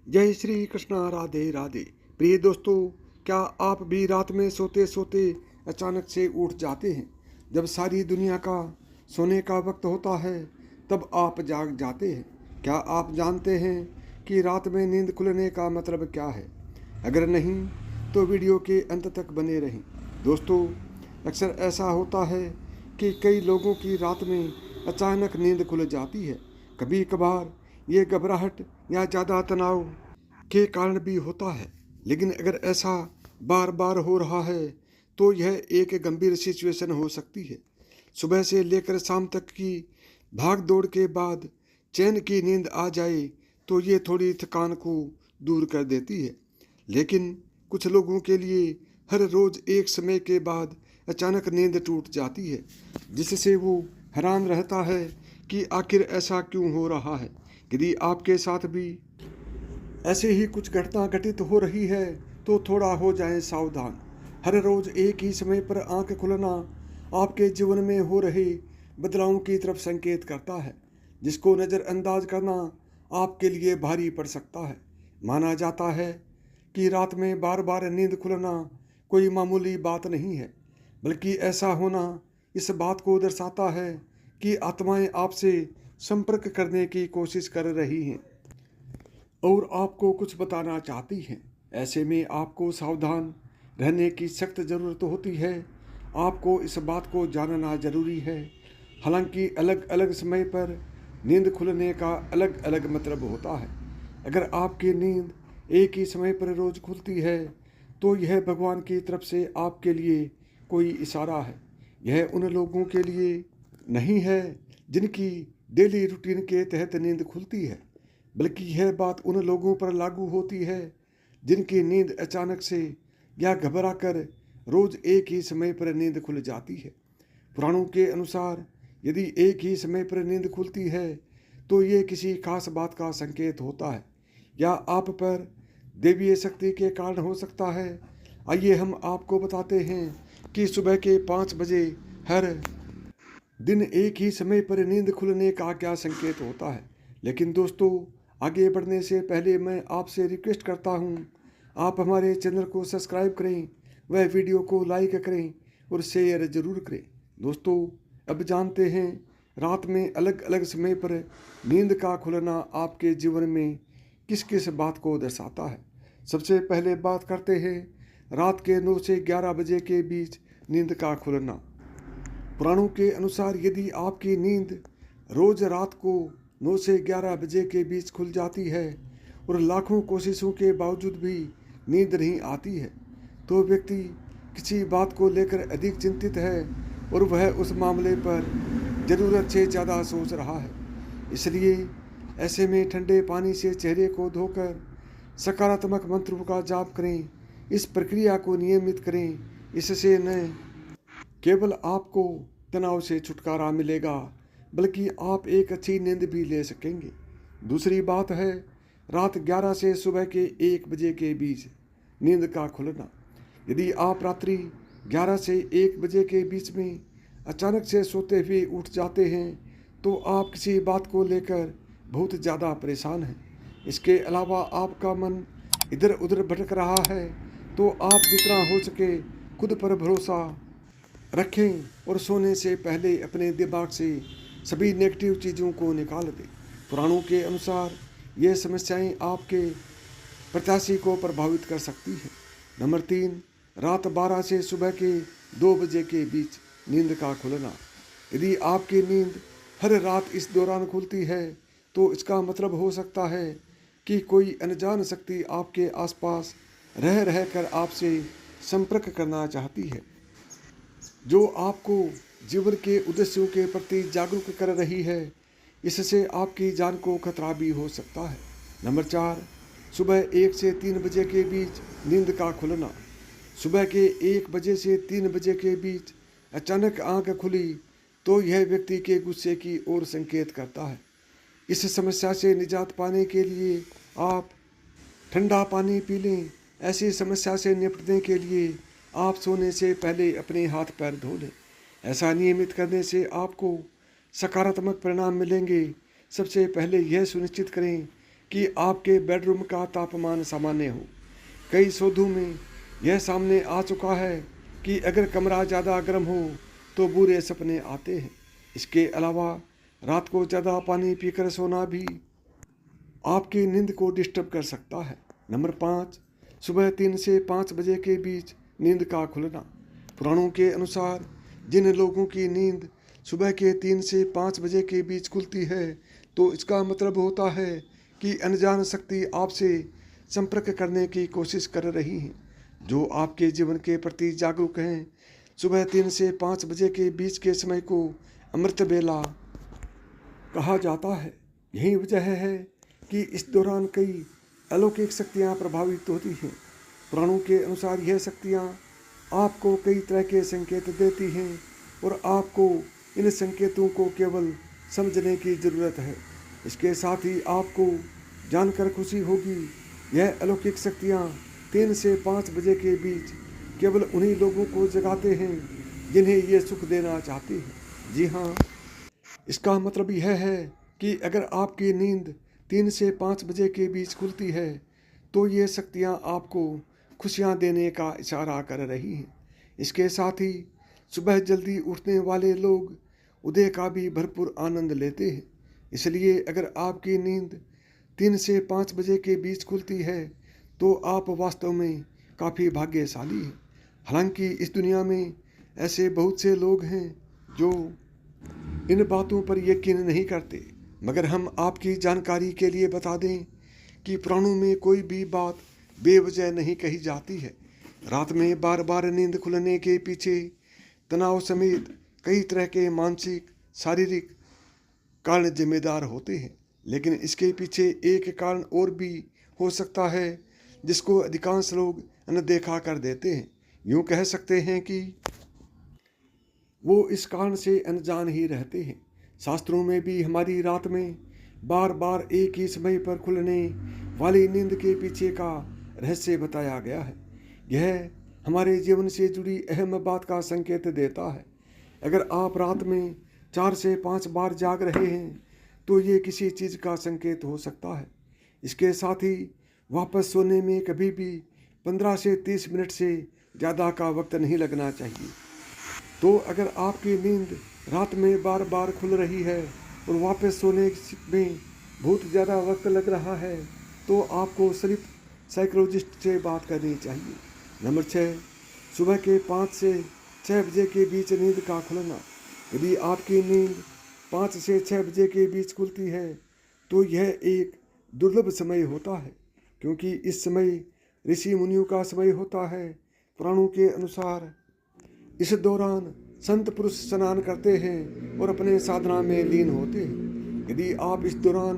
जय श्री कृष्णा, राधे राधे। प्रिय दोस्तों, क्या आप भी रात में सोते सोते अचानक से उठ जाते हैं? जब सारी दुनिया का सोने का वक्त होता है तब आप जाग जाते हैं। क्या आप जानते हैं कि रात में नींद खुलने का मतलब क्या है? अगर नहीं तो वीडियो के अंत तक बने रहें। दोस्तों, अक्सर ऐसा होता है कि कई लोगों की रात में अचानक नींद खुल जाती है। कभी कभार ये घबराहट या ज़्यादा तनाव के कारण भी होता है, लेकिन अगर ऐसा बार बार हो रहा है तो यह एक गंभीर सिचुएशन हो सकती है। सुबह से लेकर शाम तक की भाग दौड़ के बाद चैन की नींद आ जाए तो ये थोड़ी थकान को दूर कर देती है, लेकिन कुछ लोगों के लिए हर रोज एक समय के बाद अचानक नींद टूट जाती है, जिससे वो हैरान रहता है कि आखिर ऐसा क्यों हो रहा है। यदि आपके साथ भी ऐसे ही कुछ घटना घटित हो रही है तो थोड़ा हो जाएं सावधान। हर रोज एक ही समय पर आंख खुलना आपके जीवन में हो रहे बदलावों की तरफ संकेत करता है, जिसको नज़रअंदाज करना आपके लिए भारी पड़ सकता है। माना जाता है कि रात में बार बार नींद खुलना कोई मामूली बात नहीं है, बल्कि ऐसा होना इस बात को दर्शाता है कि आत्माएं आपसे संपर्क करने की कोशिश कर रही हैं और आपको कुछ बताना चाहती हैं। ऐसे में आपको सावधान रहने की सख्त ज़रूरत होती है। आपको इस बात को जानना ज़रूरी है। हालांकि अलग अलग समय पर नींद खुलने का अलग अलग मतलब होता है। अगर आपकी नींद एक ही समय पर रोज़ खुलती है तो यह भगवान की तरफ से आपके लिए कोई इशारा है। यह उन लोगों के लिए नहीं है जिनकी डेली रूटीन के तहत नींद खुलती है, बल्कि यह बात उन लोगों पर लागू होती है जिनकी नींद अचानक से या घबरा कर रोज एक ही समय पर नींद खुल जाती है। पुराणों के अनुसार यदि एक ही समय पर नींद खुलती है तो ये किसी खास बात का संकेत होता है या आप पर देवीय शक्ति के कारण हो सकता है। आइए हम आपको बताते हैं कि सुबह के 5 बजे हर दिन एक ही समय पर नींद खुलने का क्या संकेत होता है। लेकिन दोस्तों, आगे बढ़ने से पहले मैं आपसे रिक्वेस्ट करता हूँ, आप हमारे चैनल को सब्सक्राइब करें, वह वीडियो को लाइक करें और शेयर ज़रूर करें। दोस्तों, अब जानते हैं रात में अलग अलग समय पर नींद का खुलना आपके जीवन में किस किस बात को दर्शाता है। सबसे पहले बात करते हैं रात के 9 से 11 बजे के बीच नींद का खुलना। पुराणों के अनुसार यदि आपकी नींद रोज रात को 9 से 11 बजे के बीच खुल जाती है और लाखों कोशिशों के बावजूद भी नींद नहीं आती है तो व्यक्ति किसी बात को लेकर अधिक चिंतित है और वह उस मामले पर ज़रूरत से ज़्यादा सोच रहा है। इसलिए ऐसे में ठंडे पानी से चेहरे को धोकर सकारात्मक मंत्रों का जाप करें। इस प्रक्रिया को नियमित करें। इससे न केवल आपको तनाव से छुटकारा मिलेगा बल्कि आप एक अच्छी नींद भी ले सकेंगे। दूसरी बात है रात 11 से सुबह के 1 बजे के बीच नींद का खुलना। यदि आप रात्रि 11 से 1 बजे के बीच में अचानक से सोते हुए उठ जाते हैं तो आप किसी बात को लेकर बहुत ज़्यादा परेशान हैं। इसके अलावा आपका मन इधर उधर भटक रहा है तो आप जितना हो सके खुद पर भरोसा रखें और सोने से पहले अपने दिमाग से सभी नेगेटिव चीज़ों को निकाल दें। पुराणों के अनुसार ये समस्याएं आपके प्रत्याशी को प्रभावित कर सकती है। नंबर 3, रात 12 से सुबह के 2 बजे के बीच नींद का खुलना। यदि आपकी नींद हर रात इस दौरान खुलती है तो इसका मतलब हो सकता है कि कोई अनजान शक्ति आपके आसपास रह रहकर आपसे संपर्क करना चाहती है, जो आपको जीवन के उद्देश्यों के प्रति जागरूक कर रही है। इससे आपकी जान को खतरा भी हो सकता है। नंबर 4, सुबह 1 से 3 बजे के बीच नींद का खुलना। सुबह के 1 बजे से 3 बजे के बीच अचानक आंख खुली तो यह व्यक्ति के गुस्से की ओर संकेत करता है। इस समस्या से निजात पाने के लिए आप ठंडा पानी पी लें। ऐसी समस्या से निपटने के लिए आप सोने से पहले अपने हाथ पैर धो लें। ऐसा नियमित करने से आपको सकारात्मक परिणाम मिलेंगे। सबसे पहले यह सुनिश्चित करें कि आपके बेडरूम का तापमान सामान्य हो। कई शोधों में यह सामने आ चुका है कि अगर कमरा ज़्यादा गर्म हो तो बुरे सपने आते हैं। इसके अलावा रात को ज़्यादा पानी पीकर सोना भी आपकी नींद को डिस्टर्ब कर सकता है। नंबर 5, सुबह 3 से 5 बजे के बीच नींद का खुलना। पुराणों के अनुसार जिन लोगों की नींद सुबह के 3 से 5 बजे के बीच खुलती है तो इसका मतलब होता है कि अनजान शक्ति आपसे संपर्क करने की कोशिश कर रही हैं, जो आपके जीवन के प्रति जागरूक हैं। सुबह 3 से 5 बजे के बीच के समय को अमृत बेला कहा जाता है। यही वजह है कि इस दौरान कई अलौकिक शक्तियाँ प्रभावित होती हैं। पुराणों के अनुसार यह शक्तियाँ आपको कई तरह के संकेत देती हैं और आपको इन संकेतों को केवल समझने की ज़रूरत है। इसके साथ ही आपको जानकर खुशी होगी, यह अलौकिक शक्तियाँ 3 से 5 बजे के बीच केवल उन्हीं लोगों को जगाते हैं जिन्हें ये सुख देना चाहती हैं। जी हाँ, इसका मतलब यह है कि अगर आपकी नींद 3 से 5 बजे के बीच खुलती है तो ये शक्तियाँ आपको खुशियाँ देने का इशारा कर रही हैं। इसके साथ ही सुबह जल्दी उठने वाले लोग उदय का भी भरपूर आनंद लेते हैं। इसलिए अगर आपकी नींद 3 से 5 बजे के बीच खुलती है तो आप वास्तव में काफ़ी भाग्यशाली हैं। हालांकि इस दुनिया में ऐसे बहुत से लोग हैं जो इन बातों पर यकीन नहीं करते, मगर हम आपकी जानकारी के लिए बता दें कि पुराणों में कोई भी बात बेवजह नहीं कही जाती है। रात में बार बार नींद खुलने के पीछे तनाव समेत कई तरह के मानसिक शारीरिक कारण जिम्मेदार होते हैं, लेकिन इसके पीछे एक कारण और भी हो सकता है जिसको अधिकांश लोग अनदेखा कर देते हैं। यूँ कह सकते हैं कि वो इस कारण से अनजान ही रहते हैं। शास्त्रों में भी हमारी रात में बार बार एक ही समय पर खुलने वाली नींद के पीछे का रहस्य बताया गया है। यह हमारे जीवन से जुड़ी अहम बात का संकेत देता है। अगर आप रात में 4 से 5 बार जाग रहे हैं तो ये किसी चीज़ का संकेत हो सकता है। इसके साथ ही वापस सोने में कभी भी 15 से 30 मिनट से ज़्यादा का वक्त नहीं लगना चाहिए। तो अगर आपकी नींद रात में बार बार खुल रही है और वापस सोने में बहुत ज़्यादा वक्त लग रहा है तो आपको सिर्फ साइकोलॉजिस्ट से बात करनी चाहिए। नंबर 6, सुबह के 5 से 6 बजे के बीच नींद का खुलना। यदि आपकी नींद 5 से 6 बजे के बीच खुलती है तो यह एक दुर्लभ समय होता है, क्योंकि इस समय ऋषि मुनियों का समय होता है। पुराणों के अनुसार इस दौरान संत पुरुष स्नान करते हैं और अपने साधना में लीन होते हैं। यदि आप इस दौरान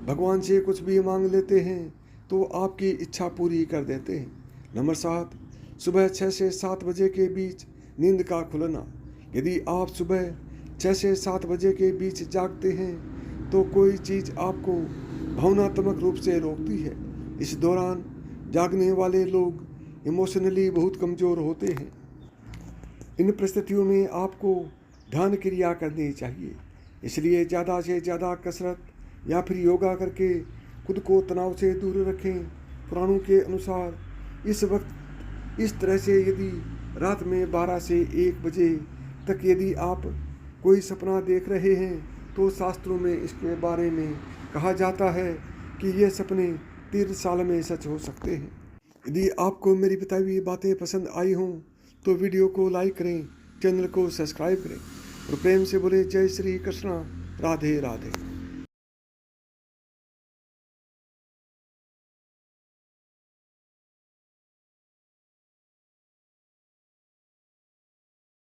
भगवान से कुछ भी मांग लेते हैं तो आपकी इच्छा पूरी कर देते हैं। नंबर 7, सुबह 6 से 7 बजे के बीच नींद का खुलना। यदि आप सुबह 6 से 7 बजे के बीच जागते हैं तो कोई चीज़ आपको भावनात्मक रूप से रोकती है। इस दौरान जागने वाले लोग इमोशनली बहुत कमज़ोर होते हैं। इन परिस्थितियों में आपको ध्यान क्रिया करनी चाहिए, इसलिए ज़्यादा से ज़्यादा कसरत या फिर योगा करके खुद को तनाव से दूर रखें। पुराणों के अनुसार इस वक्त इस तरह से यदि रात में 12 से 1 बजे तक यदि आप कोई सपना देख रहे हैं तो शास्त्रों में इसके बारे में कहा जाता है कि ये सपने 3 साल में सच हो सकते हैं। यदि आपको मेरी बताई हुई बातें पसंद आई हों तो वीडियो को लाइक करें, चैनल को सब्सक्राइब करें और प्रेम से बोले जय श्री कृष्णा, राधे राधे।